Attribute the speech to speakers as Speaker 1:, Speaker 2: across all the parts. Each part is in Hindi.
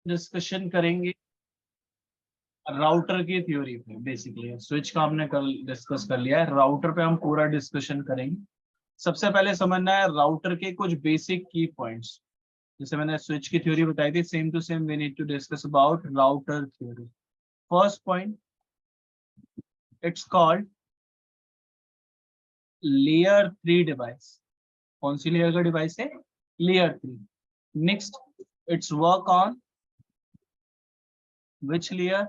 Speaker 1: डिस्कशन करेंगे राउटर की थ्योरी पे। बेसिकली स्विच का हमने कल डिस्कस कर लिया है, राउटर पे हम पूरा डिस्कशन करेंगे। सबसे पहले समझना है राउटर के कुछ बेसिक की पॉइंट्स। जैसे मैंने स्विच की थ्योरी बताई थी, same to same we need to discuss about router theory. First point, it's called layer 3 device. कौन सी लेयर का डिवाइस है? Layer 3। Next, it's work on which layer?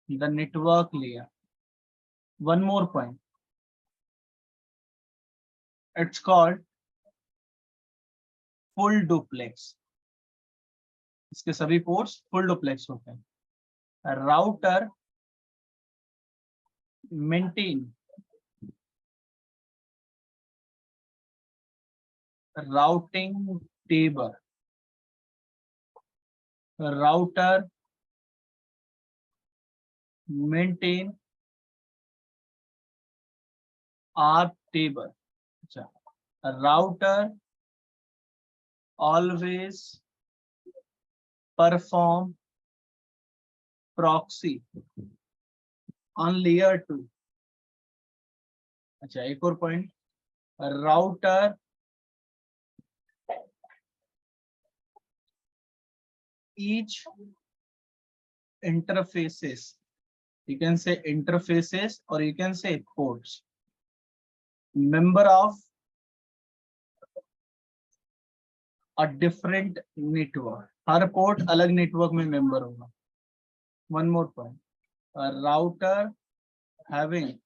Speaker 1: The network layer. One more point, it's called full duplex. इसके सभी पोर्ट्स फुल डुप्लेक्स होते हैं। Router maintain routing table. Router maintain R table. अच्छा, router always perform proxy on layer 2। अच्छा, एक और point, router each interfaces, you can say interfaces or you can say ports, member of a different network। Her port अलग नेटवर्क में मेंबर होगा। One more point, router having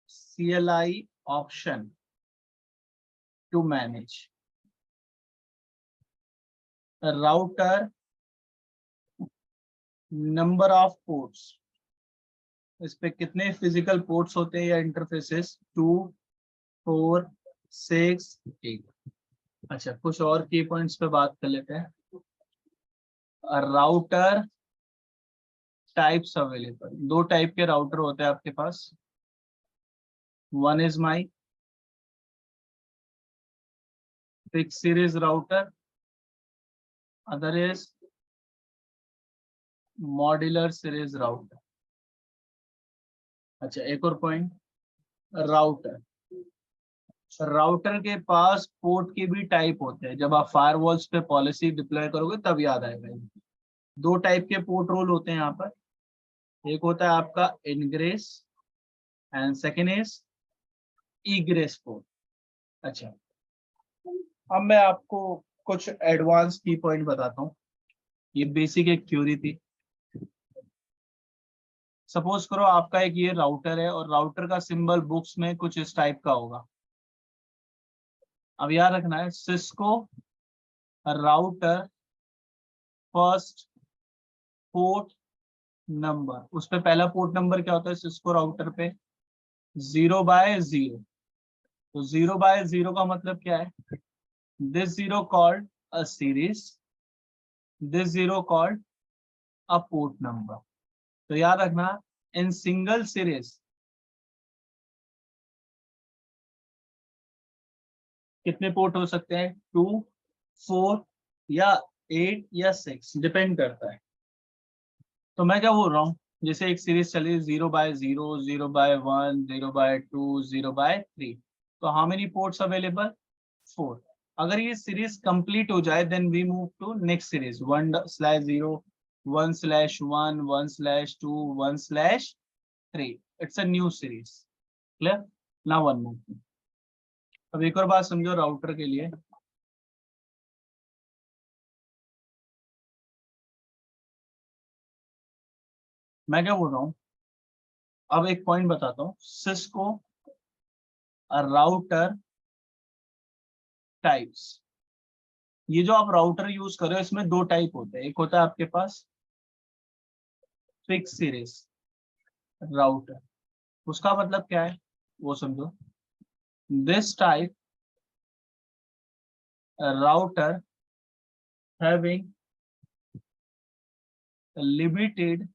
Speaker 1: CLI option to manage। Router number of ports, इस पे कितने फिजिकल पोर्ट्स होते हैं या इंटरफेसेस? 2, 4, 6, 8। अच्छा, कुछ और की पॉइंट्स पे बात कर लेते हैं। राउटर टाइप्स अवेलेबल, दो टाइप के राउटर होते हैं आपके पास। One is my fix series router, other is modular series router. अच्छा, एक और पॉइंट, राउटर राउटर के पास पोर्ट के भी टाइप होते हैं। जब आप फायरवॉल्स पे पॉलिसी डिप्लॉय करोगे तब याद आएगा। दो टाइप के पोर्ट रोल होते हैं यहाँ पर। एक होता है आपका ingress and second is egress port. अच्छा, अब मैं आपको कुछ एडवांस की पॉइंट बताता हूँ। ये बेसिक एक थ्योरी थी। सपोज करो आपका एक ये राउटर है और राउटर का सिंबल बुक्स में कुछ इस टाइप का होगा। अब याद रखना है, Cisco router first port number, उस पे पहला पोर्ट नंबर क्या होता है सिस्को राउटर पे? 0/0। तो 0/0 का मतलब क्या है? This zero called a series, this zero called a port number. तो याद रखना, इन सिंगल सीरीज कितने पोर्ट हो सकते हैं? 2, 4 या 8 या 6, डिपेंड करता है। तो मैं क्या बोल रहा हूँ, जैसे एक सीरीज चली 0/0, 0/1, 0/2, 0/3, तो हाउ मेनी पोर्ट्स अवेलेबल? 4। अगर ये सीरीज कंप्लीट हो जाए then we move to next series 1/0, 1/1, 1/2, 1/3। It's a new series. Clear? ना वन मूव। अब एक और बात समझो राउटर के लिए। मैं क्या बोल रहा हूँ, अब एक पॉइंट बताता हूँ। सिस्को राउटर टाइप्स, ये जो आप राउटर यूज कर रहे हो इसमें दो टाइप होते हैं। एक होता है आपके पास फिक्स सीरीज राउटर, उसका मतलब क्या है वो समझो। This type router having limited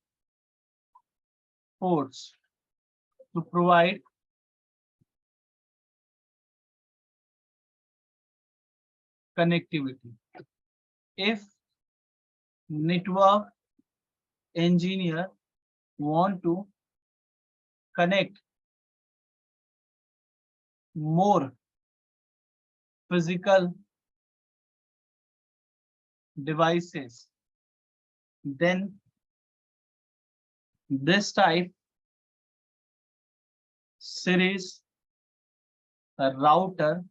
Speaker 1: ports to provide connectivity। if network engineer want to connect more physical devices, then this type series router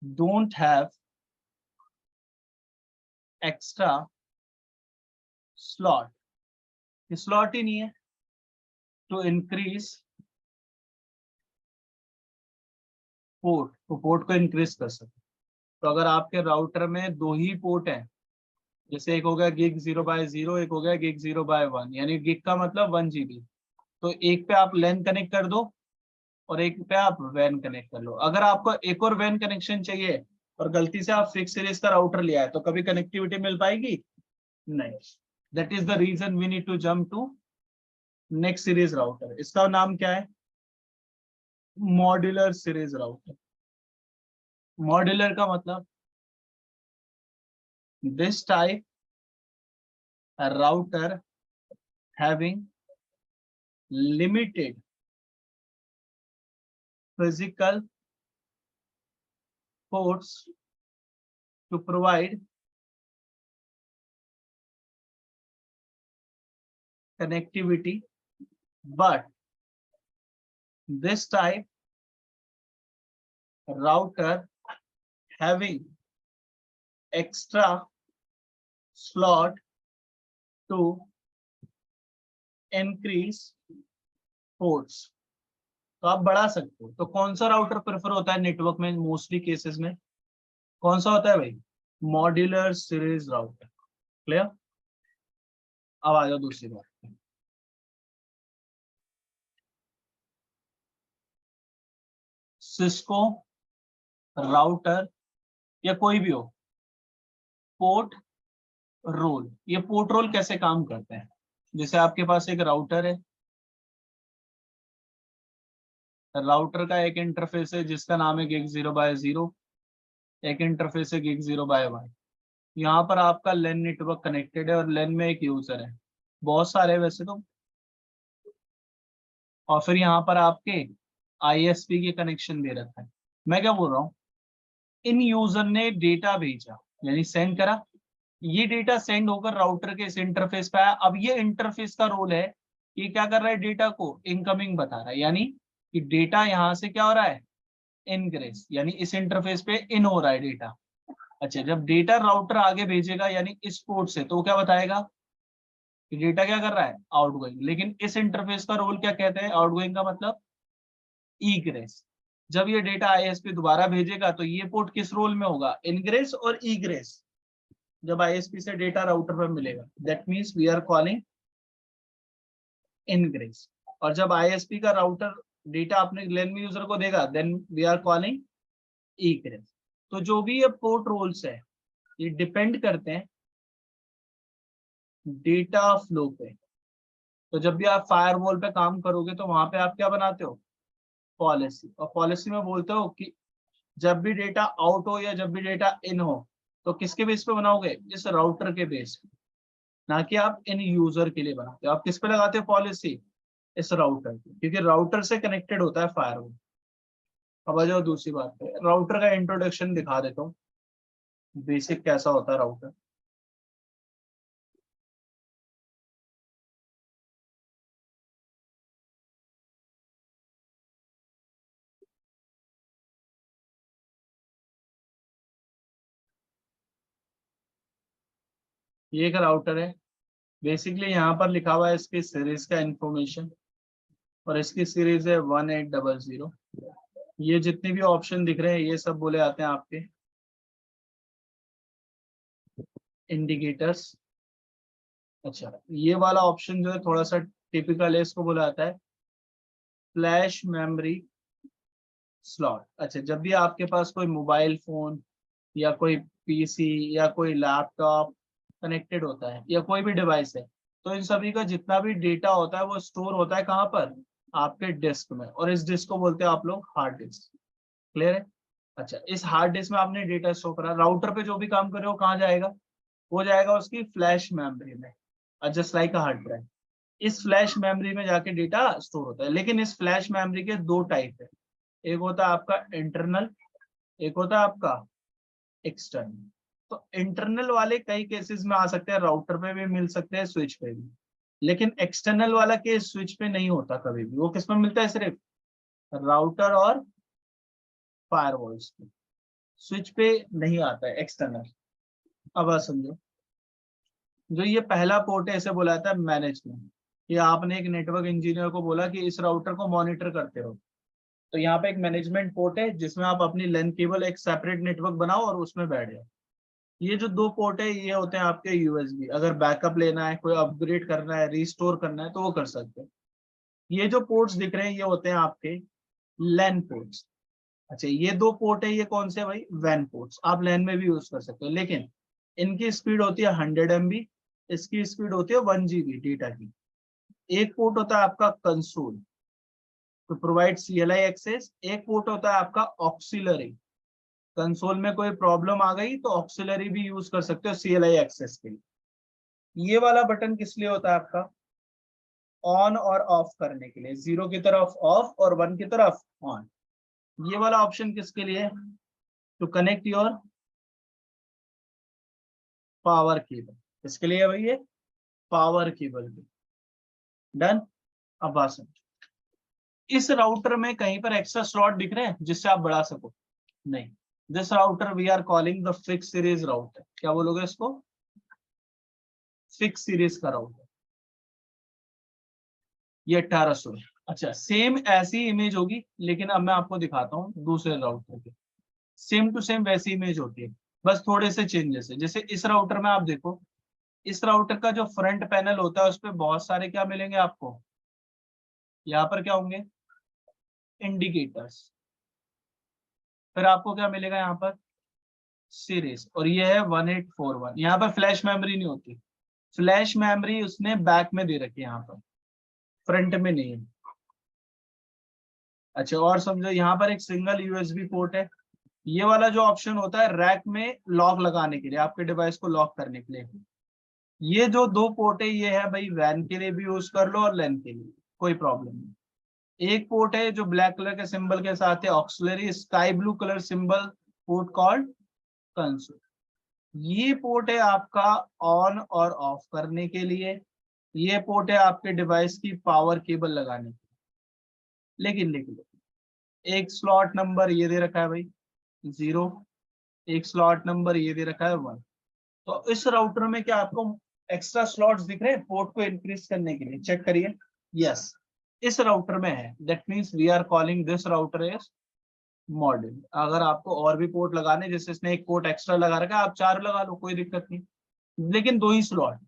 Speaker 1: don't have extra slot. Slot ही नहीं है to increase पोर्ट, तो पोर्ट को इंक्रीज कर सकते। तो अगर आपके राउटर में दो ही पोर्ट हैं, जैसे एक हो गया गिग 0/0, एक हो गया गिग 0/1, यानी गिग का मतलब 1 GB, तो एक पे आप लैन कनेक्ट कर दो और एक पे आप वैन कनेक्ट कर लो। अगर आपको एक और वैन कनेक्शन चाहिए और गलती से आप फिक्स सीरीज का राउटर लिया है, तो कभी कनेक्टिविटी मिल पाएगी नहीं। That is the reason we need to jump to next series router. इसका नाम क्या है? Modular series router. मॉड्यूलर का मतलब this type router having limited physical ports to provide connectivity, but this type router having extra slot to increase ports, तो आप बढ़ा सकते हो। तो कौन सा राउटर प्रेफर होता है नेटवर्क में मोस्टली केसेस में? कौन सा होता है भाई? Modular series router. क्लियर? अब आ जाओ दूसरी बात। सिस्को राउटर या कोई भी हो, पोर्ट रोल, ये पोर्ट रोल कैसे काम करते हैं? जैसे आपके पास एक राउटर है, राउटर का एक इंटरफेस है जिसका नाम है गिग 0/0, एक इंटरफेस है गिग 0/1। यहाँ पर आपका LAN नेटवर्क कनेक्टेड है और LAN में एक यूजर है, बहुत सारे वैसे तो, और फिर यहाँ पर आपके ISP के कनेक्शन दे रखा है। मैं क्या बोल रहा हूँ, इन यूजर ने डेटा भेजा यानी सेंड करा, ये डेटा सेंड होकर राउटर के इस इंटरफेस पे आया। अब ये इंटरफेस का रोल है, ये क्या कर रहा है, डेटा को इनकमिंग बता रहा है, यानी कि डेटा यहाँ से क्या हो रहा है, इनग्रेस, यानी इस इंटरफेस पे इन हो रहा है डेटा। अच्छा, जब डेटा राउटर आगे भेजेगा यानी इस पोर्ट से, तो क्या बताएगा कि डेटा क्या कर रहा है, आउटगोइंग। लेकिन इस इंटरफेस का रोल क्या कहते हैं, आउटगोइंग का मतलब ईग्रेस। जब ये डेटा ISP दोबारा भेजेगा तो ये पोर्ट किस रोल में होगा, इनग्रेस और ईग्रेस। जब ISP से डेटा राउटर पर मिलेगा, that means we are calling ingress. और जब ISP का राउटर डेटा अपने LAN में यूजर को देगा, then we are calling egress. तो जो भी ये पोर्ट रोल्स है, ये डिपेंड करते हैं डेटा फ्लो पे। तो जब भी आप फायरवॉल पे काम करोगे तो वहां पे आप क्या बनाते हो, पॉलिसी। और पॉलिसी में बोलते हो कि जब भी डेटा आउट हो या जब भी डेटा इन हो, तो किसके बेस पे बनाओगे, इस राउटर के बेस पे, ना कि आप इन यूजर के लिए बनाते हो। आप किस पे लगाते हो पॉलिसी, इस राउटर पे, क्योंकि राउटर से कनेक्टेड होता है फायरवॉल। अब आ जाओ दूसरी बात पे, राउटर का इंट्रोडक्शन दिखा देता हूँ, बेसिक कैसा होता है राउटर। ये एक राउटर है, बेसिकली यहाँ पर लिखा हुआ है इसकी सीरीज का इंफॉर्मेशन, और इसकी सीरीज है 1800। ये जितने भी ऑप्शन दिख रहे हैं ये सब बोले आते हैं आपके इंडिकेटर्स। अच्छा, ये वाला ऑप्शन जो है थोड़ा सा टिपिकल है, इसको बोला जाता है फ्लैश मेमोरी स्लॉट। अच्छा, जब भी आपके पास कोई मोबाइल फोन या कोई PC या कोई लैपटॉप कनेक्टेड होता है या कोई भी डिवाइस है, तो इन सभी का जितना भी डेटा होता है वो स्टोर होता है कहाँ पर, आपके डिस्क में, और इस डिस्क को बोलते हैं आप लोग हार्ड डिस्क। क्लियर है? अच्छा, इस हार्ड डिस्क में आपने डेटा स्टोर करा, राउटर पे जो भी काम करे वो कहाँ जाएगा, वो जाएगा उसकी फ्लैश मेमोरी में, just like a hard drive. इस फ्लैश मेमोरी में जाके डेटा स्टोर होता है। लेकिन इस फ्लैश मेमोरी के दो टाइप है, एक होता है आपका इंटरनल, एक होता है आपका एक्सटर्नल। तो इंटरनल वाले कई केसेस में आ सकते हैं, राउटर पे भी मिल सकते हैं, स्विच पे भी। लेकिन एक्सटर्नल वाला केस स्विच पे नहीं होता कभी भी, वो किस में मिलता है, सिर्फ राउटर और फायरवॉल्स पे, स्विच पे नहीं आता है एक्सटर्नल। अब बात समझो, जो ये पहला पोर्ट है इसे बोला जाता है मैनेजमेंट। ये आपने एक नेटवर्क इंजीनियर को बोला कि इस राउटर को मॉनिटर करते हो, तो यहाँ पे एक मैनेजमेंट पोर्ट है जिसमें आप अपनी लेन केबल एक सेपरेट नेटवर्क बनाओ और उसमें बैठ जाओ। ये जो दो पोर्ट है ये होते हैं आपके यूएसबी, अगर बैकअप लेना है, कोई अपग्रेड करना है, रिस्टोर करना है तो वो कर सकते हैं। ये जो पोर्ट्स दिख रहे हैं ये होते हैं आपके लैन पोर्ट्स। अच्छा, ये दो पोर्ट है, ये कौन से भाई, वैन पोर्ट्स। आप लैन में भी यूज कर सकते हो, लेकिन इनकी स्पीड होती है 100 MB, इसकी स्पीड होती है 1 GB डेटा की। एक पोर्ट होता है आपका console to provide CLI access, एक पोर्ट होता है आपका ऑक्सिलरी। कंसोल में कोई प्रॉब्लम आ गई तो ऑक्सिलरी भी यूज कर सकते हो CLI एक्सेस के लिए। ये वाला बटन किस लिए होता है आपका, ऑन और ऑफ करने के लिए, 0 की तरफ ऑफ और 1 की तरफ ऑन। ये वाला ऑप्शन किसके लिए, to connect your power cable. इसके लिए भाई ये पावर केबल भी डन। अब बात समझो, इस राउटर में कहीं पर एक्स्ट्रा स्लॉट दिख रहे हैं जिससे आप बढ़ा सको, नहीं। This router we are calling the fix series router. क्या बोलोगे इसको, फिक्स सीरीज का राउटर। ये 1800 है। अच्छा, सेम ऐसी इमेज होगी, लेकिन अब मैं आपको दिखाता हूँ दूसरे राउटर की। सेम टू सेम वैसी इमेज होती है, बस थोड़े से चेंजेस है। जैसे इस राउटर में आप देखो, इस राउटर का जो फ्रंट पैनल होता है उस पर बहुत सारे क्या मिलेंगे आपको, यहाँ पर क्या होंगे, इंडिकेटर्स। फिर आपको क्या मिलेगा यहाँ पर, सीरीज, और ये है 1841। यहाँ पर फ्लैश मेमोरी नहीं होती, फ्लैश मेमोरी उसने बैक में दे रखी है, यहाँ पर फ्रंट में नहीं है। अच्छा, और समझो, यहाँ पर एक सिंगल यूएसबी पोर्ट है। ये वाला जो ऑप्शन होता है रैक में लॉक लगाने के लिए, आपके डिवाइस को लॉक करने के लिए। ये जो दो पोर्ट है ये है भाई वैन के लिए भी यूज कर लो और लैन के लिए, कोई प्रॉब्लम नहीं। एक पोर्ट है जो ब्लैक कलर के सिंबल के साथ है, auxiliary sky blue colour symbol, port called console. ये पोर्ट है आपका ऑन और ऑफ करने के लिए, ये पोर्ट है आपके डिवाइस की पावर केबल लगाने के लिए। लेकिन एक स्लॉट नंबर ये दे रखा है भाई 0, एक स्लॉट नंबर ये दे रखा है 1। तो इस राउटर में क्या आपको एक्स्ट्रा स्लॉट्स दिख रहे हैं पोर्ट को इंक्रीज करने के लिए, चेक करिए। यस, इस राउटर में है, that means we are calling this router as module. अगर आपको और भी पोर्ट लगाने, जैसे इसने एक पोर्ट एक्स्ट्रा लगा रखा है, आप 4 लगा लो, कोई दिक्कत नहीं, लेकिन 2 ही स्लॉट,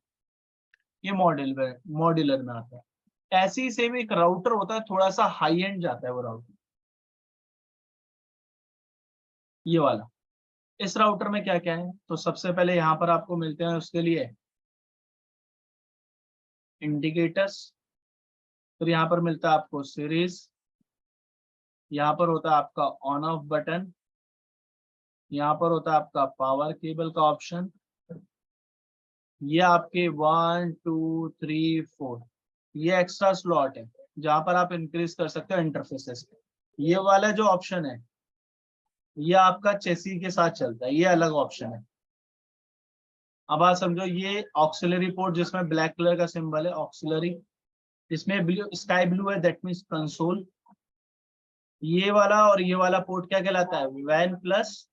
Speaker 1: ये मॉड्यूलर में आता है। ऐसे ही सेम एक राउटर होता है, थोड़ा सा हाई एंड जाता है वो राउटर, ये वाला। इस राउटर में क्या क्या है, तो सबसे पहले यहाँ पर आपको मिलते हैं उसके लिए इंडिकेटर्स, फिर यहाँ पर मिलता है आपको सीरीज, यहाँ पर होता है आपका ऑन ऑफ बटन, यहाँ पर होता है आपका पावर केबल का ऑप्शन। ये आपके 1 2 3 4 ये एक्स्ट्रा स्लॉट है जहां पर आप इंक्रीज कर सकते हो इंटरफेसेस। ये वाला जो ऑप्शन है ये आपका चेसी के साथ चलता है, ये अलग ऑप्शन है। अब आप समझो, ये ऑक्सिलरी पोर्ट जिसमें ब्लैक कलर का सिंबल है ऑक्सिलरी, इसमें ब्लू स्काई ब्लू है, दैट मीन्स कंसोल। ये वाला और ये वाला पोर्ट क्या कहलाता है, वैन प्लस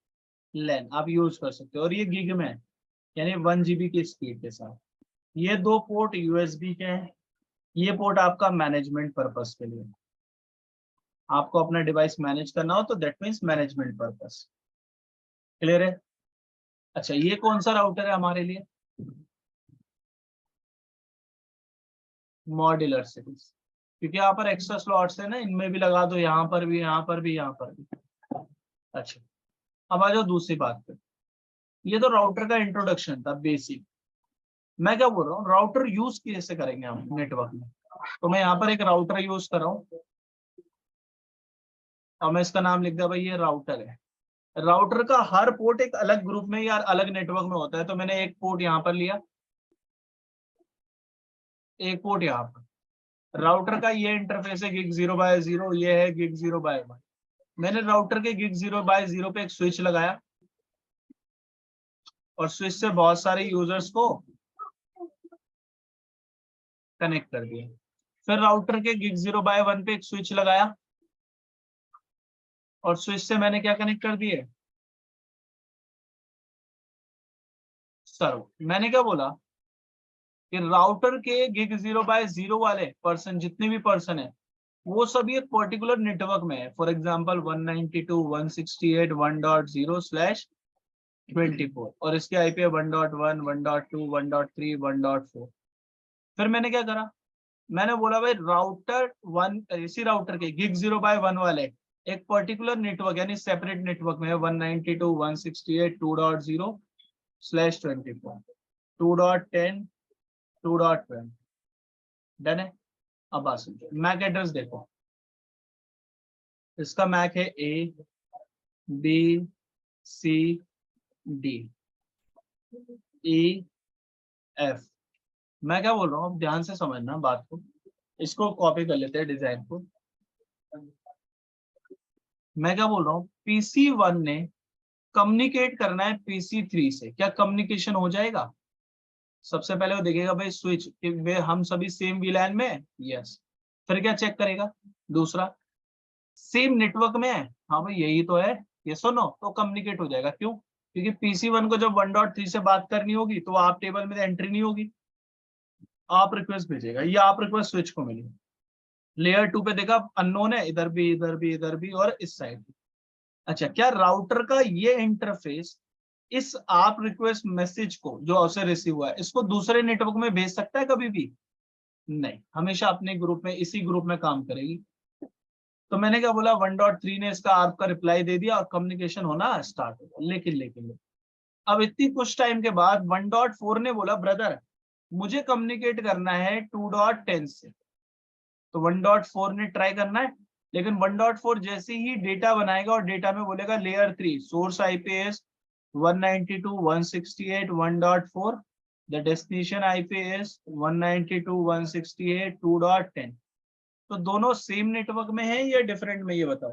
Speaker 1: लैन, आप यूज कर सकते हो, और ये गिग में है, यानी 1 GB की स्पीड के साथ। ये दो पोर्ट यूएसबी के हैं, ये पोर्ट आपका मैनेजमेंट पर्पस के लिए, आपको अपना डिवाइस मैनेज करना हो तो that means management purpose. Clear है। अच्छा, ये कौन सा राउटर है हमारे लिए, मॉड्यूलर सीरीज, क्योंकि यहाँ पर एक्स्ट्रा स्लॉट्स है ना, इनमें भी लगा दो, यहाँ पर भी, यहाँ पर भी, यहाँ पर भी। अच्छा, अब आ जाओ दूसरी बात पे। ये तो राउटर का इंट्रोडक्शन था बेसिक। मैं क्या बोल रहा हूँ, राउटर यूज कैसे करेंगे हम नेटवर्क में। तो मैं यहाँ पर एक राउटर यूज कर रहा हूँ, और मैं इसका नाम लिख दिया भाई ये राउटर है। राउटर का हर पोर्ट एक अलग ग्रुप में या अलग नेटवर्क में होता है। तो मैंने एक पोर्ट यहाँ पर लिया, एक पोर्ट यहाँ पर। राउटर का ये इंटरफेस है gig 0/0, ये है gig 0/1। मैंने राउटर के gig 0/0 पे एक स्विच लगाया और स्विच से बहुत सारे यूजर्स को कनेक्ट कर दिया। फिर राउटर के gig 0/1 पे एक स्विच लगाया और स्विच से मैंने क्या कनेक्ट कर दिए, सर्व। मैंने क्या बोला कि राउटर के gig 0/0 वाले पर्सन, जितने भी पर्सन है, वो सभी एक पर्टिकुलर नेटवर्क में है। फॉर एग्जांपल 192.168.1.0/24 और इसके आईपी है 1.1, 1.2, 1.3, 1.4। फिर मैंने क्या करा, मैंने बोला भाई राउटर वन, इसी राउटर के gig 0/1 वाले एक पर्टिकुलर नेटवर्क यानी सेपरेट नेटवर्क में है 192.168.2.0/24, 2.10, 2.20। डन है। अब बात सुनिए, मैक एड्रेस देखो, इसका मैक है ABCDEF। मैं क्या बोल रहा हूँ, ध्यान से समझना बात को। इसको कॉपी कर लेते हैं डिजाइन को। मैं क्या बोल रहा हूँ, PC1 ने कम्युनिकेट करना है PC3 से। क्या कम्युनिकेशन हो जाएगा? सबसे पहले वो देखेगा भाई स्विच कि वे हम सभी सेम VLAN में है, यस। फिर क्या चेक करेगा, दूसरा सेम नेटवर्क में है, हाँ भाई यही तो है, ये सुनो, तो कम्युनिकेट हो जाएगा। क्यों? क्योंकि PC1 को जब 1.3 से बात करनी होगी तो आप टेबल में एंट्री नहीं होगी, आप रिक्वेस्ट भेजेगा, या आप रिक्वेस्ट स्विच को मिलेगी। लेयर 2 पे देखा अननोन है, इधर भी, इधर भी, इधर भी और इस साइड भी। अच्छा, क्या राउटर का ये इंटरफेस इस आप रिक्वेस्ट मैसेज को जो उसे रिसीव हुआ है इसको दूसरे नेटवर्क में भेज सकता है कभी भी? नहीं, हमेशा अपने ग्रुप में, इसी ग्रुप में काम करेगी। तो मैंने क्या बोला, 1.3 ने इसका आपका रिप्लाई दे दिया और कम्युनिकेशन होना स्टार्ट हो गया। लेकिन अब इतनी कुछ टाइम के बाद 1.4 ने बोला ब्रदर मुझे कम्युनिकेट करना है 2.10 से। तो 1.4 ने ट्राई करना है, लेकिन 1.4 जैसे ही डेटा बनाएगा और डेटा में बोलेगा layer 3 source IP is 192.168.1.4, the destination IP is 192.168.2.10। तो दोनों सेम नेटवर्क में है या डिफरेंट में, ये बताओ।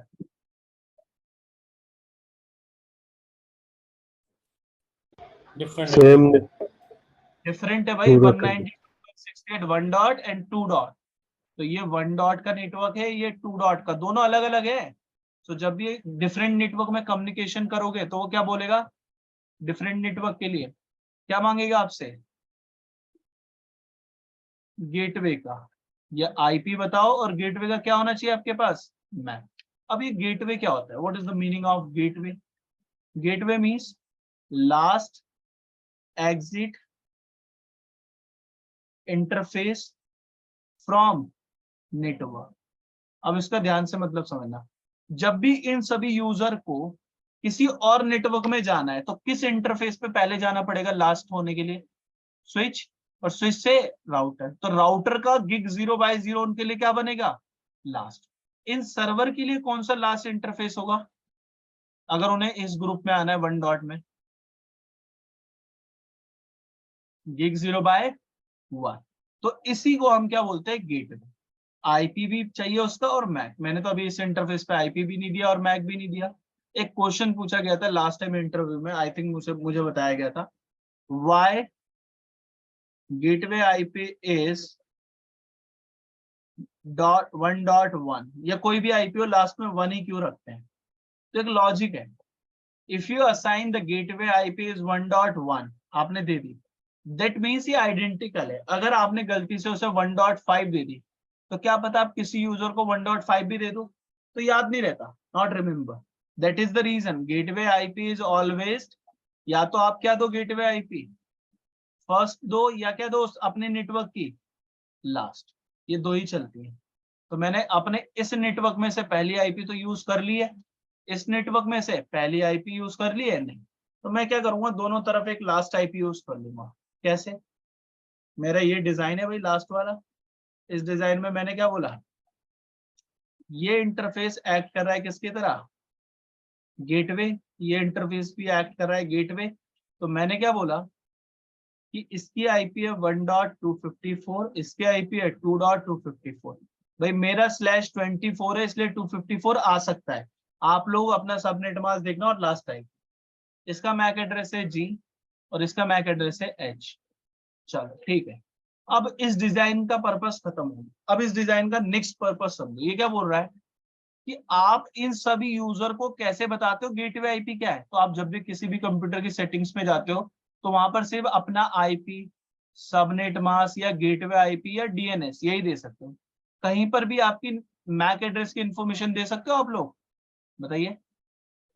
Speaker 2: सेम
Speaker 1: डिफरेंट है भाई, 192.168 डॉट एंड 2 डॉट। तो ये 1 डॉट का नेटवर्क है, ये 2 डॉट का, दोनों अलग अलग है। तो जब भी डिफरेंट नेटवर्क में कम्युनिकेशन करोगे तो वो क्या बोलेगा, डिफरेंट नेटवर्क के लिए क्या मांगेगा आपसे, गेटवे का, या आईपी बताओ, और गेटवे का क्या होना चाहिए आपके पास, मैक। अब ये गेटवे क्या होता है, what is the meaning of gateway? Gateway means last exit interface from network. अब इसका ध्यान से मतलब समझना, जब भी इन सभी यूजर को किसी और नेटवर्क में जाना है तो किस इंटरफेस पे पहले जाना पड़ेगा लास्ट होने के लिए, स्विच, और स्विच से राउटर। तो राउटर का gig 0/0 उनके लिए क्या बनेगा, लास्ट। इन सर्वर के लिए कौन सा लास्ट इंटरफेस होगा अगर उन्हें इस ग्रुप में आना है 1 डॉट में, gig 0/1। तो इसी को हम क्या बोलते हैं, गेटवे। आईपी भी चाहिए उसका और मैक। मैंने तो अभी इस इंटरफेस पे आईपी भी नहीं दिया और मैक भी नहीं दिया। एक क्वेश्चन पूछा गया था लास्ट टाइम इंटरव्यू में, आई थिंक मुझे बताया गया था, व्हाई गेटवे आईपी इज 1.1, या कोई भी आईपी हो लास्ट में 1 ही क्यों रखते हैं? तो एक लॉजिक है, if you assign the gateway IP is 1.1, आपने दे दी, दैट मीन्स ये आइडेंटिकल है। अगर आपने गलती से उसे 1.5 दे दी तो क्या पता आप किसी यूजर को 1.5 भी दे दो, तो याद नहीं रहता, not remember. That is the reason gateway IP is always, या तो आप क्या दो गेटवे आईपी फर्स्ट दो, या क्या दो अपने नेटवर्क की लास्ट, ये दो ही चलती है। तो मैंने अपने इस नेटवर्क में से पहली आईपी तो यूज कर ली है, इस नेटवर्क में से पहली आईपी यूज कर ली है नहीं, तो मैं क्या करूंगा, दोनों तरफ एक लास्ट आईपी यूज कर लूंगा। कैसे? मेरा ये डिजाइन है भाई लास्ट वाला, इस डिजाइन में मैंने क्या बोला, ये इंटरफेस एक्ट कर रहा है किसकी तरह, गेटवे, ये इंटरफेस भी एक्ट कर रहा है गेटवे। तो मैंने क्या बोला कि इसकी आईपी है 1.254, इसके आईपी है 2.254। भाई मेरा /24 है इसलिए 254 आ सकता है। आप लोग अपना सबनेट मास्क देखना और लास्ट टाइम। इसका मैक एड्रेस है जी और इसका मैक एड्रेस है एच। चलो ठीक है। अब इस डिजाइन का पर्पस खत्म हो गया। अब इस डिजाइन का नेक्स्ट पर्पस समझो। ये क्या बोल रहा है कि आप इन सभी यूजर को कैसे बताते हो गेटवे आईपी क्या है। तो आप जब भी किसी भी कंप्यूटर की सेटिंग्स में जाते हो तो वहां पर सिर्फ अपना आईपी, सबनेट मास्क या गेटवे आईपी या डीएनएस यही दे सकते हो। कहीं पर भी आपकी मैक एड्रेस की इंफॉर्मेशन दे सकते हो आप लोग? बताइए।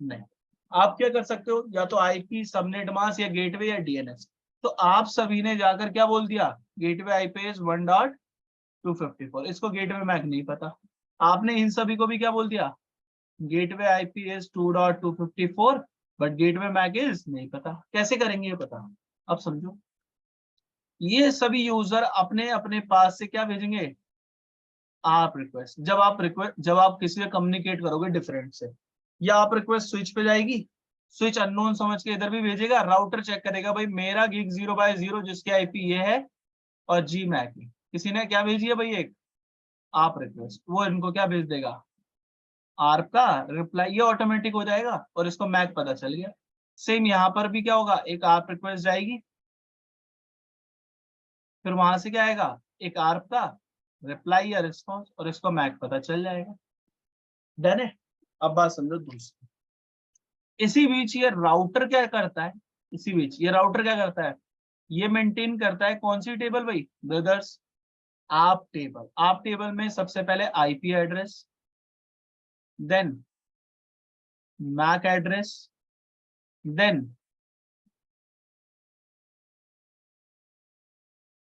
Speaker 1: नहीं। आप क्या कर सकते हो, या तो आईपी, सबनेट मास्क या गेटवे या डीएनएस। तो आप सभी ने जाकर क्या बोल दिया, गेटवे आईपी इज 1.254। इसको गेटवे मैक नहीं पता। आपने इन सभी को भी क्या बोल दिया, gateway IP is 2.254 but gateway MAC is नहीं पता। कैसे करेंगे ये पता? अब समझो। ये सभी यूजर अपने अपने पास से क्या भेजेंगे, आप रिक्वेस्ट। जब आप किसी से कम्युनिकेट करोगे डिफरेंट से, या आप रिक्वेस्ट स्विच पे जाएगी, स्विच अननोन समझ के इधर भी भेजेगा, राउटर चेक करेगा भाई मेरा गिग 0/0 जिसके आईपी ये है और जी मैक है। किसी ने क्या भेजी है भाई, एक आप रिक्वेस्ट, वो इनको क्या भेज देगा, आर्प का रिप्लाई। ये ऑटोमेटिक हो जाएगा और इसको मैक पता चल गया। सेम यहाँ पर भी क्या होगा, एक आर्प रिक्वेस्ट जाएगी, फिर वहां से क्या आएगा, एक आर्प का रिप्लाई या रिस्पॉन्स, और इसको मैक पता चल जाएगा। डन है। अब बात समझो दूसरी। इसी बीच ये राउटर क्या करता है, इसी बीच ये राउटर क्या करता है, ये मेंटेन करता है कौन सी टेबल भाई ब्रदर्स, आप टेबल। आप टेबल में सबसे पहले IP address, then MAC address, then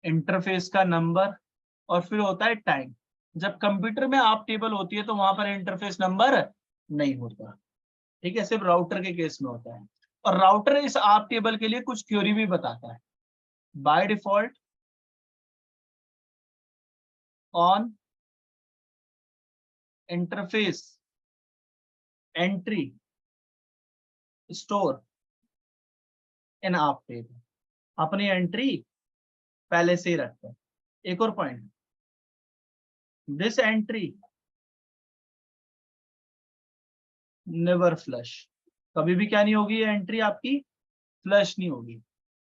Speaker 1: interface का नंबर, और फिर होता है टाइम। जब कंप्यूटर में आप टेबल होती है तो वहां पर इंटरफेस नंबर नहीं होता। ठीक है, सिर्फ राउटर के केस में होता है। और राउटर इस आप टेबल के लिए कुछ क्यूरी भी बताता है। By default on interface entry store in आप टेबल, अपनी एंट्री पहले से ही रखते हैं। एक और point, this entry never flush, कभी भी क्या नहीं होगी, ये एंट्री आपकी फ्लश नहीं होगी।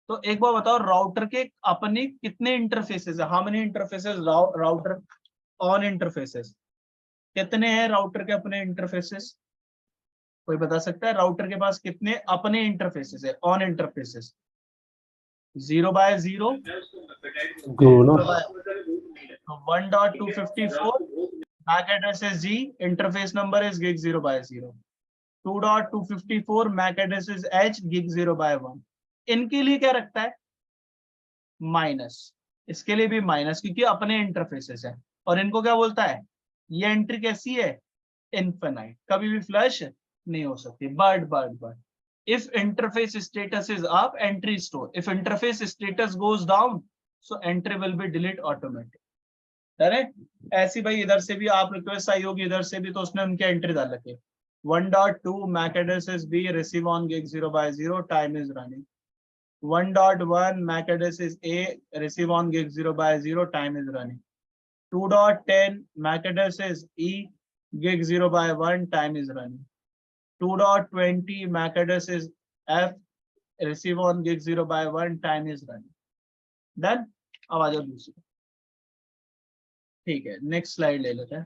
Speaker 1: तो एक बार बताओ, राउटर के अपने कितने इंटरफेसेस है, how many interfaces router on interfaces, कितने हैं राउटर के अपने इंटरफेसेस? कोई बता सकता है राउटर के पास कितने अपने इंटरफेसेस है, on interfaces? 0/0, 1.254, MAC address is G, interface number is gig 0/0, 2.254, MAC address is H, gig 0/1। इनके लिए क्या रखता है, माइनस। इसके लिए भी माइनस, क्योंकि अपने इंटरफेसेस है। और इनको क्या बोलता है, ये एंट्री कैसी है, इनफिनाइट, कभी भी फ्लश नहीं हो सकती। But if interface status is up, entry store, if interface status goes down, so entry will be delete automatic। Correct. ऐसी भाई इधर से भी आप रिक्वेस्ट आई होगी, इधर से भी, तो उसने उनके एंट्री डाल रखे। 1.2 MAC address is B, receive on gig 0/0, time is running। 1.1 MAC address is A, receive on gig 0/0, time is running। 2.10 MAC address is E, gig 0/1, time is running। 2.20 MAC address is F, receive on gig 0/1, time is running। Done। अब आ जाओ दूसरी। ठीक है, नेक्स्ट स्लाइड ले लेते हैं।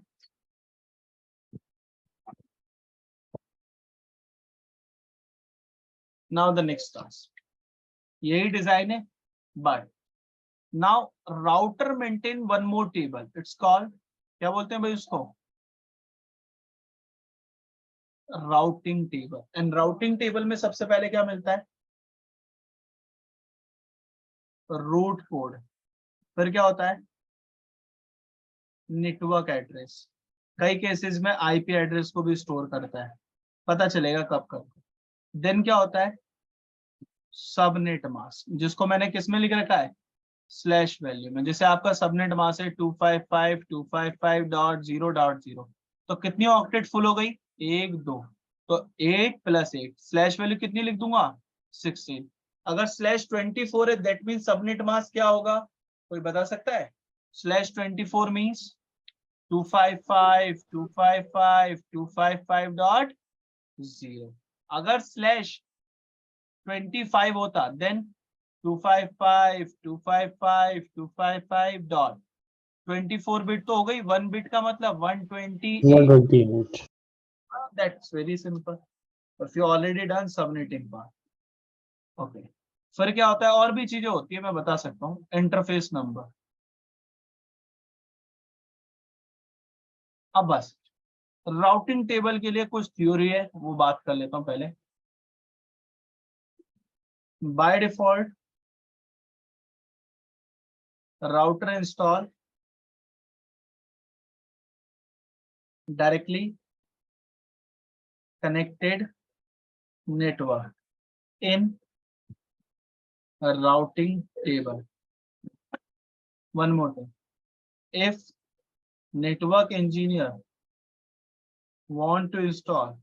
Speaker 1: नाउ द नेक्स्ट टास्क, यही डिजाइन है, but now router maintain one more table, it's called, क्या बोलते हैं भाई उसको, routing table. And routing table में सबसे पहले क्या मिलता है, रूट कोड, फिर क्या होता है, नेटवर्क एड्रेस, कई केसेस में आईपी एड्रेस को भी स्टोर करता है, पता चलेगा कब कब। देन क्या होता है, सबनेट मास्क, जिसको मैंने किस में लिख रखा है, स्लैश वैल्यू में। जैसे आपका सबनेट मास्क है 255.255.0.0, तो कितनी ऑक्टेट फुल हो गई, 1 2, तो 8 + 8 स्लैश वैल्यू कितनी लिख दूंगा 16। अगर स्लैश 24 है दैट मीन सबनेट मास्क क्या होगा, कोई बता सकता है? Slash 24 means 255.255.255.0। अगर स्लैश 25 होता देन 255.255.255 डॉट 24 बिट तो हो गई, 1 बिट का मतलब 128।
Speaker 2: 128.
Speaker 1: That's very simple. if you already done subnetting part, okay। फिर क्या होता है, और भी चीजें होती है मैं बता सकता हूँ। Interface number. अब बस राउटिंग टेबल के लिए कुछ थ्योरी है वो बात कर लेता हूँ पहले। By default router install directly connected network in routing table। One more thing, if network engineer want to install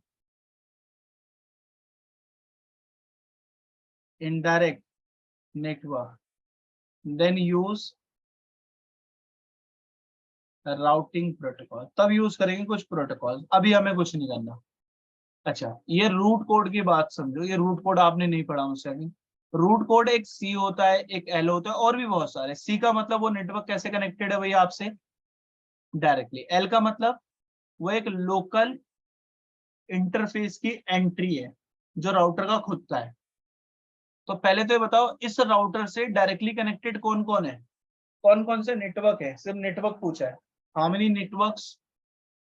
Speaker 1: indirect network, then use routing protocol। तब यूज करेंगे कुछ प्रोटोकॉल, अभी हमें कुछ नहीं करना। अच्छा, ये रूट कोड की बात समझो, ये रूट कोड आपने नहीं पढ़ा मुझसे अभी। रूट कोड एक सी होता है, एक एल होता है, और भी बहुत सारे। सी का मतलब वो नेटवर्क कैसे कनेक्टेड है भैया आपसे डायरेक्टली। एल का मतलब वो एक लोकल इंटरफेस की एंट्री है जो राउटर का खुद का है। तो पहले तो ये बताओ इस राउटर से डायरेक्टली कनेक्टेड कौन कौन है, कौन कौन से नेटवर्क है, सिर्फ नेटवर्क पूछा है। How many networks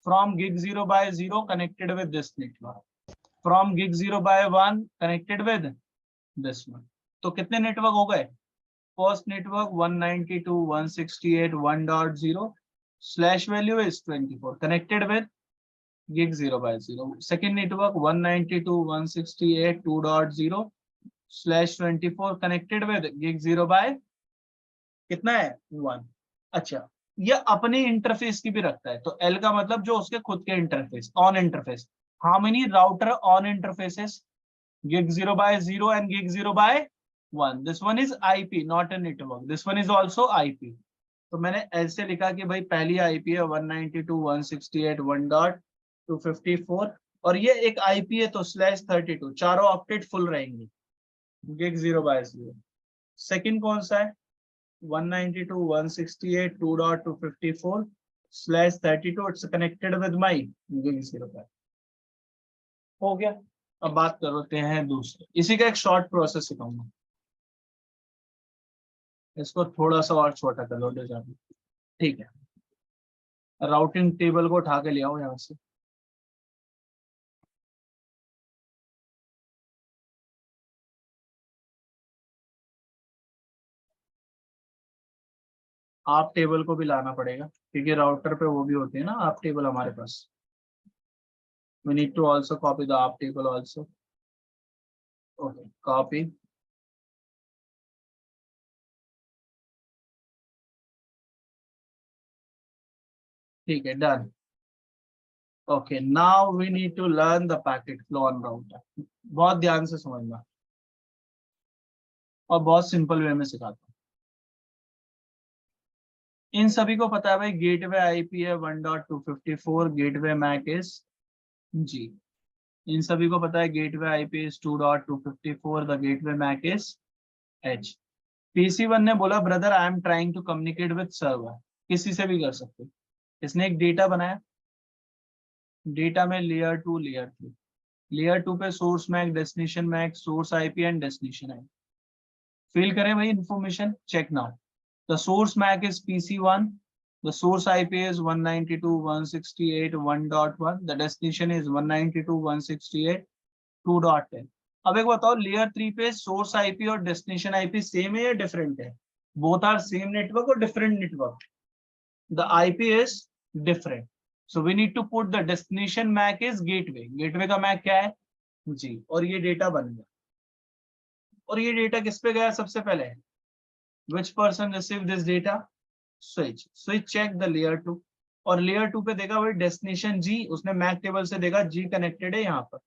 Speaker 1: from gig 0/0 connected with this network, from gig 0/1 connected with this one. तो कितने नेटवर्क हो गए? First network 192.168.1.0 slash value is 24 connected with gig 0/0। Second network 192.168.2.0 slash 24 connected with gig 0/, कितना है 1। अच्छा, ये अपने इंटरफेस की भी रखता है। तो एल का मतलब जो उसके खुद के interface, on interface. How many router on interfaces? gig 0/0 and gig 0/1। This one is IP not a network, this one is also IP. तो मैंने ऐसे लिखा कि भाई पहली आईपी है 192.168.1.254 और ये एक आईपी है तो /32, चारों ऑक्टेट फुल रहेंगे gig 0/0। सेकंड कौन सा है 192.168.2.254/32, it's connected with my gig 0/, हो गया। अब बात करते हैं दूसरे, इसी का एक शॉर्ट प्रोसेस सिखाऊंगा। इसको थोड़ा सा और छोटा कर लो डिजाइन, ठीक है। राउटिंग टेबल को उठा के ले आओ यहाँ से। आप टेबल को भी लाना पड़ेगा क्योंकि राउटर पे वो भी होती है ना आप टेबल हमारे पास। we need to also copy the app table also। okay, copy। ठीक है, done. Okay, now we need to learn the packet flow on router. बहुत ध्यान से समझना और बहुत सिंपल वे में सिखाता हूँ। इन सभी को पता है भाई गेटवे आईपी है 1.254, गेटवे मैक इज जी। इन सभी को पता है gateway IP is 2.254, the gateway MAC is H. PC1 ने बोला brother I am trying to communicate with server. किसी से भी कर सकते, इसने एक डेटा बनाया, डेटा में लेयर 2 लेयर 3, लेयर 2 पे source MAC, destination MAC, source IP and destination IP. Fill करें भाई information, check now. The source MAC is PC1, the source IP is 192.168.1.1, the destination is 192.168.2.10। अब एक बताओ लेयर 3 पे सोर्स आईपी और डेस्टिनेशन आईपी सेम है या डिफरेंट है? बोथ आर सेम नेटवर्क और different network. The IP is different, so we need to put the destination MAC is gateway, gateway का मैक क्या है जी। और ये डेटा बन गया, और ये डेटा किस पे गया सबसे पहले? which person received this data? switch check the layer 2, और लेयर 2 पे देखा वही डेस्टिनेशन जी, उसने मैक टेबल से देखा जी कनेक्टेड है यहाँ पर,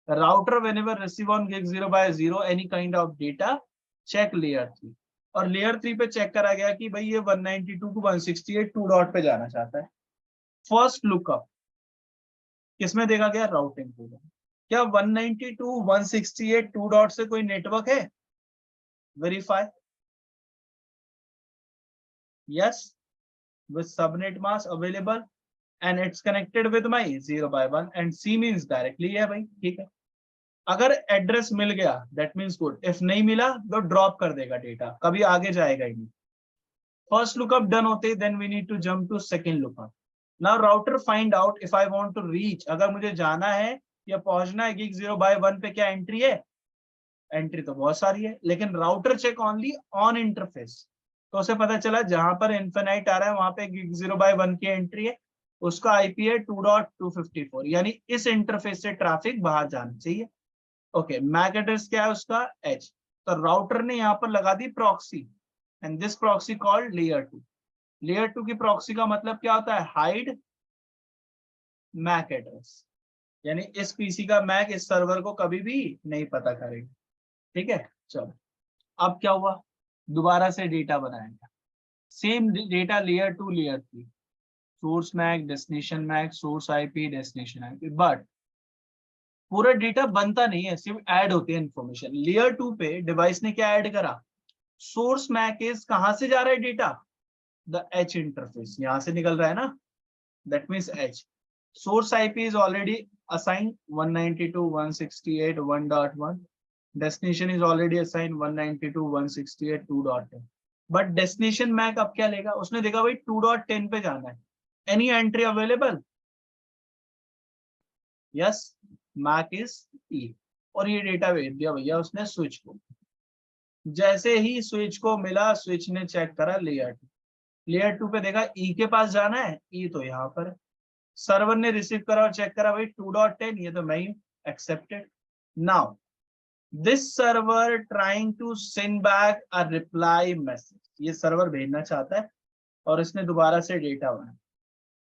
Speaker 1: Router whenever receive on gig 0/0 any kind of data, check layer 3. और लेयर 3 पे चेक करा गया कि भाई ये 192 को 168 2 डॉट पे जाना चाहता है. फर्स्ट लुकअप किसमें देखा गया? Routing table. क्या 192 168 2 डॉट से कोई नेटवर्क है? Verify. Yes, with subnet mask available and it's connected with my 0/1 and C means directly है भाई. ठीक है. अगर एड्रेस मिल गया दैट मीन्स गुड. इफ नहीं मिला तो ड्रॉप कर देगा डेटा, कभी आगे जाएगा ही नहीं. फर्स्ट लुकअप डन होते then we need to jump to second lookup. Now router find out if I want to reach, अगर मुझे जाना है या पहुंचना है gig 0/1 पे, क्या एंट्री है? एंट्री तो बहुत सारी है, लेकिन router check only on interface. तो उसे पता चला जहां पर इन्फिनाइट आ रहा है वहां पे gig 0/1 की एंट्री है, उसका आईपी है 2.254, यानी इस इंटरफेस से ट्रैफिक बाहर जाना चाहिए. ओके, मैक एड्रेस क्या है उसका? एच. तो राउटर ने यहाँ पर लगा दी proxy and this proxy called layer 2. Layer 2 की प्रॉक्सी का मतलब क्या होता है? हाइड मैक एड्रेस, यानी इस पीसी का मैक इस सर्वर को कभी भी नहीं पता करेगा. ठीक है. चलो, अब क्या हुआ? दोबारा से डेटा बनाएंगे. Same data layer 2 layer 3, source MAC, destination MAC, source IP, destination IP. But पूरा डेटा बनता नहीं है, सिर्फ ऐड होती है इन्फॉर्मेशन. लेयर 2 पे डिवाइस ने क्या ऐड करा? सोर्स मैक इज कहां से जा रहा है डेटा? द एच इंटरफेस, यहां से निकल रहा है ना, that means H. Source IP is already assign 192.168.1.1. Destination is already assign 192.168.2.10. But destination MAC अब क्या लेगा? उसने देखा भाई 2.10 पे जाना है. Any entry available? Yes, mac is E. और ये डेटा भेज दिया भैया उसने स्विच को. जैसे ही स्विच को मिला, स्विच ने चेक करा लेयर 2. लेयर 2 पे देखा ई के पास जाना है, ई तो यहाँ पर है. सर्वर ने रिसीव करा और चेक करा भाई 2.10, ये तो मैं ही accepted. Now this server trying to send back a reply message. ये सर्वर भेजना चाहता है और इसने दोबारा से डेटा बनाया.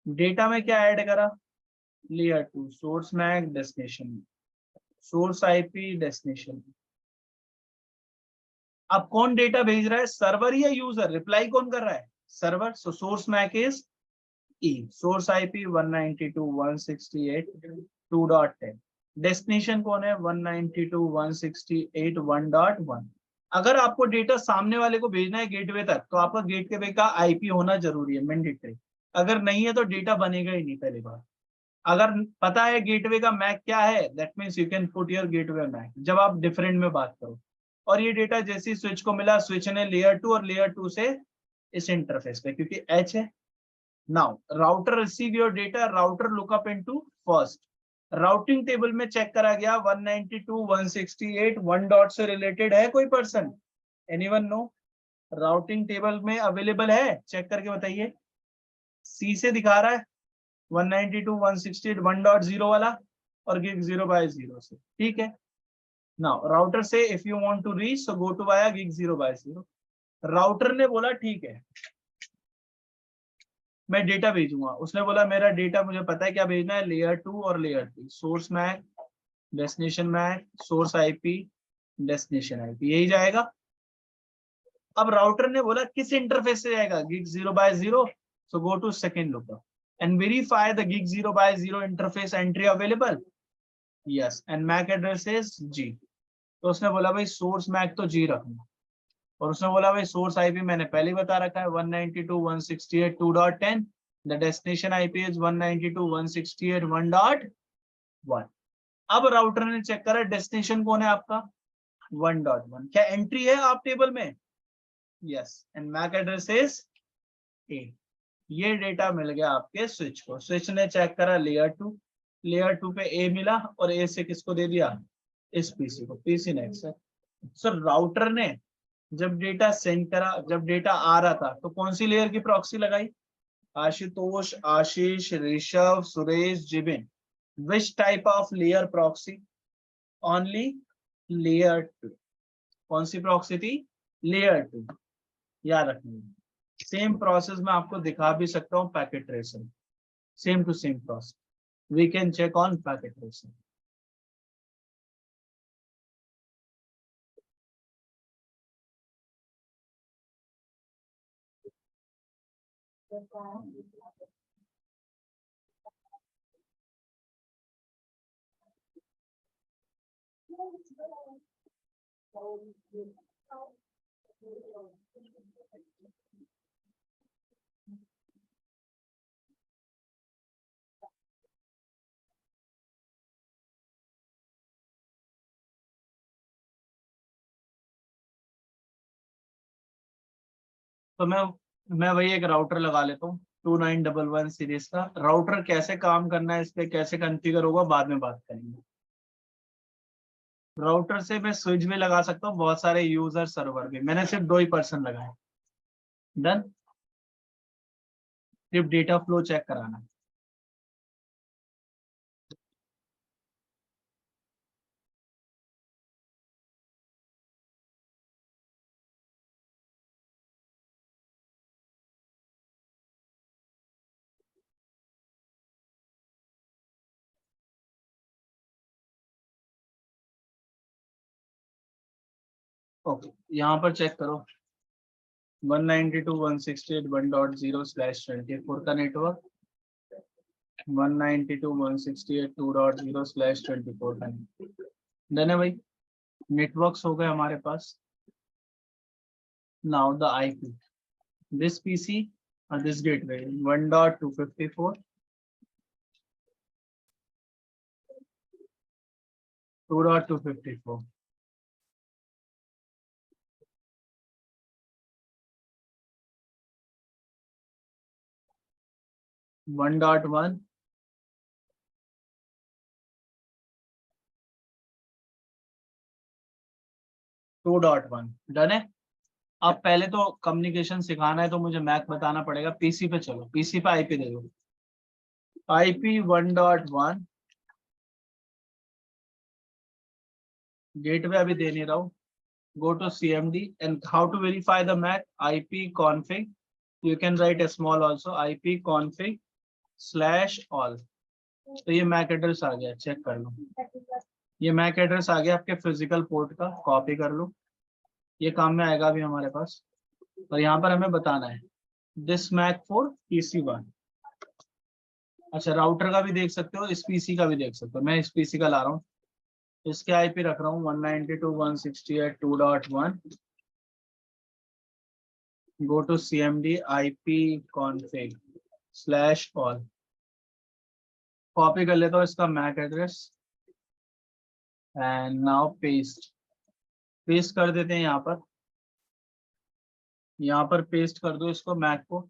Speaker 1: डेटा में क्या ऐड करा? Layer 2, source MAC, destination, source IP, destination. अब कौन डेटा भेज रहा है? सर्वर या यूजर? रिप्लाई कौन कर रहा है? Server. So source MAC is E, source IP 192.168.2.10. Destination कौन है? 192.168.1.1. अगर आपको डेटा सामने वाले को भेजना है गेटवे तक, तो आपका गेटवे का आईपी होना जरूरी है, मैंडेटरी. अगर नहीं है तो डेटा बनेगा ही नहीं पहली बार. अगर पता है गेटवे का मैक क्या है, that means you can put your gateway MAC जब आप डिफरेंट में बात करो. और ये डेटा जैसे ही स्विच को मिला, स्विच ने लेयर 2 और लेयर 2 से इस इंटरफेस पे, क्योंकि एच है. Now router receive your data, router lookup into first. Routing table में चेक करा गया 192.168 1 डॉट से रिलेटेड है कोई person? Anyone no? Routing table में अवेलेबल है? चेक करके बताइए. सी से दिखा रहा है 192.168 1.0 वाला और gig 0/0 से. ठीक है. नाउ राउटर से if you want to reach so go to via gig 0/0. Router ने बोला ठीक है मैं डेटा भेजूंगा. उसने बोला मेरा डेटा मुझे पता है क्या भेजना है, लेयर 2 और layer 3, source MAC, destination MAC, source IP, destination IP, यही जाएगा. अब राउटर ने बोला किस इंटरफेस से जाएगा? gig 0/0. So go to second lookup and verify the gig 0/0 interface entry available. Yes, and MAC address is G. तो उसने बोला भाई सोर्स मैक तो G रखना, और उसने बोला भाई सोर्स आईपी मैंने पहले बता रखा है 192.168.2.10. The destination IP is 192.168.1.1. अब राउटर ने चेक करा डेस्टिनेशन कौन है आपका? 1.1. क्या एंट्री है आप टेबल में? Yes, and MAC address is A. ये डेटा मिल गया आपके स्विच को. स्विच ने चेक करा लेयर 2, लेयर 2 पे ए मिला और ए से किसको दे दिया? इस पीसी को, पीसी नेक्स्ट है. सो राउटर ने जब डेटा सेंड करा, जब डेटा आ रहा था तो कौन सी लेयर की प्रॉक्सी लगाई? Ashutosh, Ashish, Rishabh, Suresh, Jibin. Which type of layer proxy? Only layer 2. कौन सी प्रॉक्सी थी? लेयर 2. याद रखना. सेम प्रोसेस में आपको दिखा भी सकता हूँ packet tracer. Same to same process we can check on packet tracer. तो मैं वही एक राउटर लगा लेता हूँ 2911 सीरीज का। राउटर कैसे काम करना है, इस पे कैसे कॉन्फ़िगर होगा बाद में बात करेंगे। राउटर से मैं स्विच भी लगा सकता हूँ, बहुत सारे यूजर सर्वर भी। मैंने सिर्फ 2 ही पर्सन लगाए। डन। सिर्फ डेटा फ्लो चेक कराना है। ओके, यहाँ पर चेक करो। 192.168.1.0/24 का नेटवर्क, 192.168.2.0/24 का नेटवर्क। डन है भाई, नेटवर्क्स हो गए हमारे पास। Now the IP, this PC और दिस गेटवे 1.254, 2.254, 1.1, 2.1। डन है। अब पहले तो कम्युनिकेशन सिखाना है तो मुझे मैक बताना पड़ेगा। पीसी पे चलो, पीसी पे आईपी दे दो। आईपी 1.1, गेटवे अभी दे नहीं रहा हूँ। Go to CMD and how to verify the MAC? IP config. You can write a small also, IP config /all। तो ये मैक एड्रेस आ गया, चेक कर लो। ये मैक एड्रेस आ गया आपके फिजिकल पोर्ट का, कॉपी कर लो। ये काम में आएगा भी हमारे पास। और यहाँ पर हमें बताना है दिस मैक फॉर PC1। अच्छा, राउटर का भी देख सकते हो, इस पीसी का भी देख सकते हो। मैं इस पीसी का ला रहा हूँ, इसके आईपी रख रहा हूँ 192.168.2.1। Go to CMD IP config /all। Copy कर लेता हूँ इसका MAC address and now paste. Paste कर देते हैं यहाँ पर। यहाँ पर पेस्ट कर दो इसको, मैक को।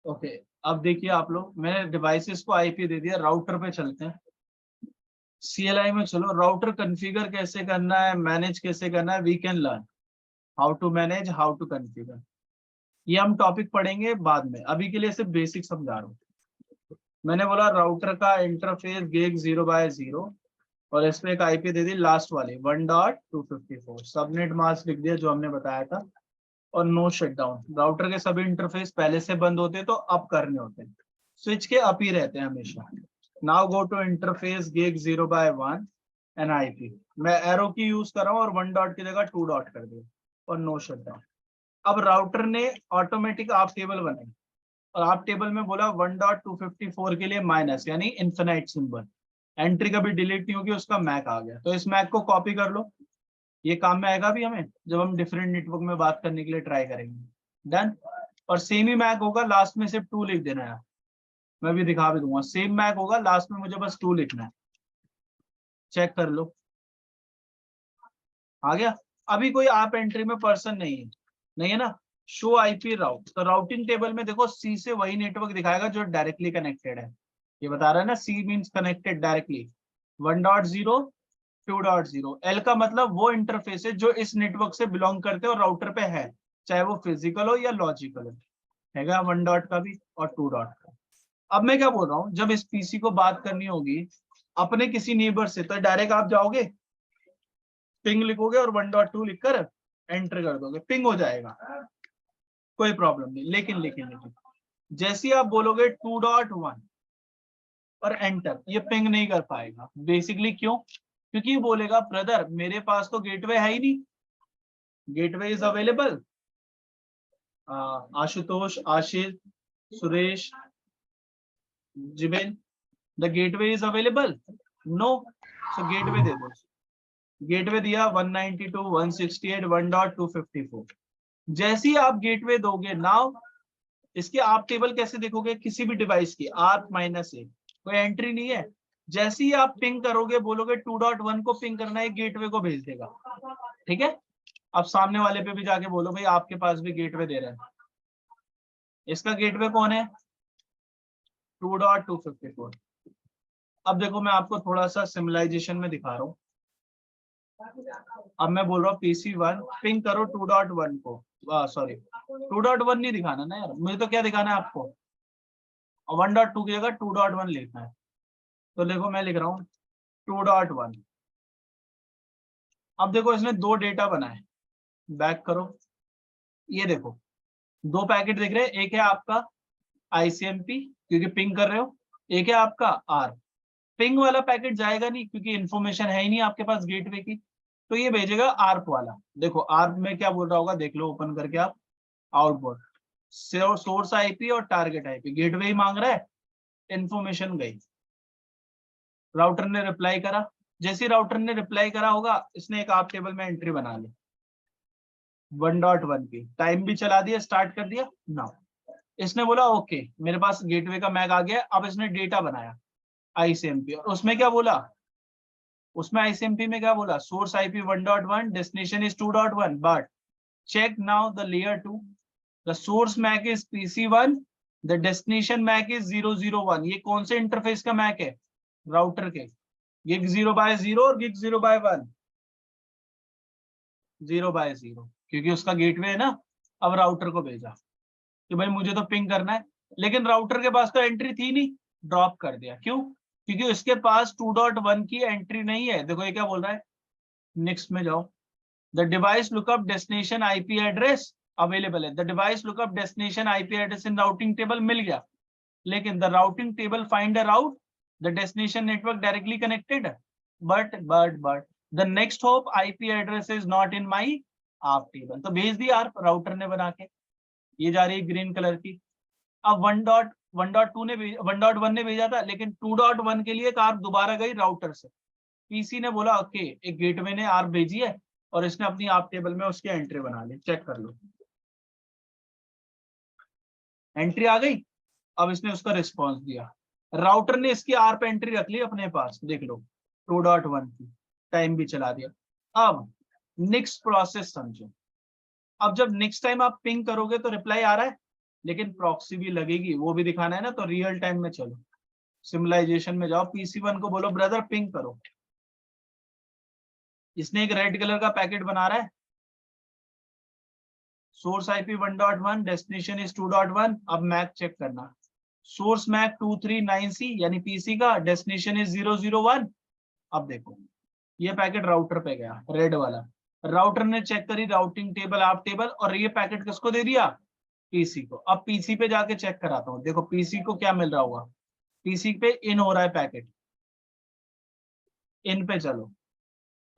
Speaker 1: ओके, अब देखिए आप लोग, मैंने डिवाइसेस को आईपी दे दिया, राउटर पे चलते हैं। CLI में चलो, राउटर कॉन्फ़िगर कैसे करना है, मैनेज कैसे करना है, we can learn how to manage, how to configure. ये हम टॉपिक पढ़ेंगे बाद में, अभी के लिए सिर्फ बेसिक समझा रहा हूँ। मैंने बोला राउटर का इंटरफेस गेग 0/0 और इसमें एक आईपी दे दी लास्ट वाली 1.254, सबनेट मास्क लिख दिया जो हमने बताया था, और नो शटडाउन। राउटर के सभी इंटरफेस पहले से बंद होते हैं तो अप करने होते हैं, स्विच के अप ही रहते हैं हमेशा। Now go to interface gig 0/1 and IP. मैं एरो की यूज कर रहा हूँ और 1 डॉट की जगह 2 डॉट कर दिया और नो शटडाउन। अब राउटर ने ऑटोमेटिक आप टेबल बनाई और आप टेबल में बोला 1.254 के लिए माइनस यानी इन्फिनाइट सिंबल, एंट्री कभी डिलीट नहीं होगी, उसका मैक आ गया। तो इस मैक को कॉपी कर लो, ये काम में आएगा भी हमें जब हम डिफरेंट नेटवर्क में बात करने के लिए ट्राई करेंगे। डन। और सेम ही मैक होगा, लास्ट में सिर्फ 2 लिख देना है। मैं भी दिखा भी दूंगा, सेम मैक होगा, लास्ट में मुझे बस 2 लिखना है। चेक कर लो, आ गया। अभी कोई आप एंट्री में पर्सन नहीं है, नहीं है ना। शो आईपी राउट, तो राउटिंग टेबल में देखो सी से वही नेटवर्क दिखाएगा जो डायरेक्टली कनेक्टेड है। ये बता रहा है ना, सी मींस कनेक्टेड डायरेक्टली। 1.0 2.0, एल का मतलब वो इंटरफेस है जो इस नेटवर्क से बिलोंग करते हैं और राउटर पे है, चाहे वो फिजिकल हो या लॉजिकल हो। हैगा 1 डॉट का भी और 2 डॉट का। अब मैं क्या बोल रहा हूँ, जब इस पीसी को बात करनी होगी अपने किसी नेबर से, तो डायरेक्ट आप जाओगे, पिंग लिखोगे और 1.2 लिखकर एंटर कर दोगे, पिंग हो जाएगा, कोई प्रॉब्लम नहीं। लेकिन जैसे ही आप बोलोगे 2.1 और एंटर, ये पिंग नहीं कर पाएगा। बेसिकली क्यों? क्योंकि ये बोलेगा ब्रदर मेरे पास तो गेटवे है ही नहीं, gateway is available. Ashutosh, Ashish, Suresh, Jibin, the gateway is available, no. So gateway दे दो। गेटवे दिया 192.168 1.254। जैसे ही आप गेटवे दोगे, नाउ इसके आप टेबल कैसे देखोगे, किसी भी डिवाइस की R-A, कोई एंट्री नहीं है। जैसे ही आप पिंग करोगे, बोलोगे 2.1 को पिंग करना है, गेटवे को भेज देगा। ठीक है। अब सामने वाले पे भी जाके बोलो भाई आपके पास भी गेटवे दे रहे हैं, इसका गेटवे कौन है, 2.254। अब देखो मैं आपको थोड़ा सा सिमिलाइजेशन में दिखा रहा हूँ। अब मैं बोल रहा हूँ PC1 पिंग करो 2.1 को, सॉरी 2.1 नहीं दिखाना ना यार, मुझे तो क्या दिखाना है आपको, 1.2 की जगह 2.1 लिखना है। तो देखो मैं लिख रहा हूँ 2.1। अब देखो इसने 2 डेटा बनाए, बैक करो, ये देखो 2 पैकेट दिख रहे हैं, एक है आपका ICMP क्योंकि पिंग कर रहे हो, एक है आपका आर। पिंग वाला पैकेट जाएगा नहीं क्योंकि इन्फॉर्मेशन है ही नहीं आपके पास गेटवे की, तो ये भेजेगा आर्प वाला। देखो आर्प में क्या बोल रहा होगा, देख लो ओपन करके आप, आउटपुट सोर्स आईपी और टारगेट आईपी, गेटवे ही मांग रहा है, इन्फॉर्मेशन गई। राउटर ने रिप्लाई करा, जैसे राउटर ने रिप्लाई करा होगा, इसने एक आप टेबल में एंट्री बना ली 1.1 की, टाइम भी चला दिया, स्टार्ट कर दिया। नाउ इसने बोला ओके मेरे पास गेटवे का मैग आ गया। अब इसने डेटा बनाया ICMP, और उसमें क्या बोला, उसमें ICMP में क्या बोला, source IP 1.1, destination is 2.1, but check now the layer 2, the source MAC is PC1, the destination MAC is 001। ये कौन से इंटरफेस का मैक है, राउटर के, गिग 0/0 और गिग 0/1, 0/0 क्योंकि उसका गेटवे है ना। अब राउटर को भेजा कि भाई मुझे तो पिंग करना है, लेकिन राउटर के पास तो एंट्री थी नहीं, ड्रॉप कर दिया। क्यों? क्योंकि उसके पास 2.1 की एंट्री नहीं है। देखो ये क्या बोल रहा है, नेक्स्ट में जाओ, the device lookup destination IP address available है, the device lookup destination IP address in routing table मिल गया, लेकिन the routing table find a route the destination network directly connected, but the next hop IP address is not in my up table. तो भेज दी आर्प राउटर ने बना के, ये जा रही है ग्रीन कलर की। अब 1.2 ने 1.1 ने भेजा था, लेकिन 2.1 के लिए एक आर्प दोबारा गई राउटर से, पीसी ने बोला ओके एक गेटवे ने आर्प भेजी है और इसने अपनी आप टेबल में उसकी एंट्री बना ली। चेक कर लो, एंट्री आ गई। अब इसने उसका रिस्पॉन्स दिया, राउटर ने इसकी आर्प एंट्री रख ली अपने पास, देख लो 2.1 की, टाइम भी चला दिया। अब नेक्स्ट प्रोसेस समझो, अब जब नेक्स्ट टाइम आप पिंग करोगे तो रिप्लाई आ रहा है, लेकिन प्रॉक्सी भी लगेगी, वो भी दिखाना है ना। तो रियल टाइम में चलो सिमुलाइजेशन में जाओ, PC1 को बोलो ब्रदर पिंग करो। इसने एक रेड कलर का पैकेट बना रहा है, सोर्स IP 1.1, डेस्टिनेशन इज 2.1। अब मैक चेक करना, सोर्स मैक 239C यानी PC का, डेस्टिनेशन इज 001। अब देखो ये पैकेट राउटर पे गया, रेड वाला, राउटर ने चेक करी राउटिंग टेबल आप टेबल, और ये पैकेट किसको दे दिया, PC को। अब PC पे जाके चेक कराता हूँ, देखो PC को क्या मिल रहा होगा, PC पे इन हो रहा है पैकेट, इन पे चलो,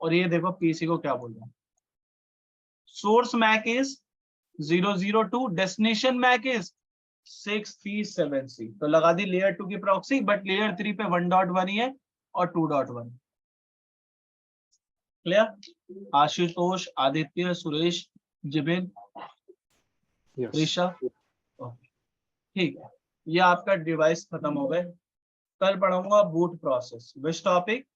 Speaker 1: और ये देखो PC को क्या बोल रहा है, source MAC is 002, destination MAC is 637C। तो लगा दी लेयर 2 की प्रॉक्सी, बट लेयर 3 पे 1.1 ही है और 2.1। क्लियर? आशुतोष, आदित्य, सुरेश, जिबिन, ऋषभ, ठीक है। ये आपका डिवाइस खत्म हो गए। कल पढ़ाऊंगा बूट प्रोसेस। Which topic?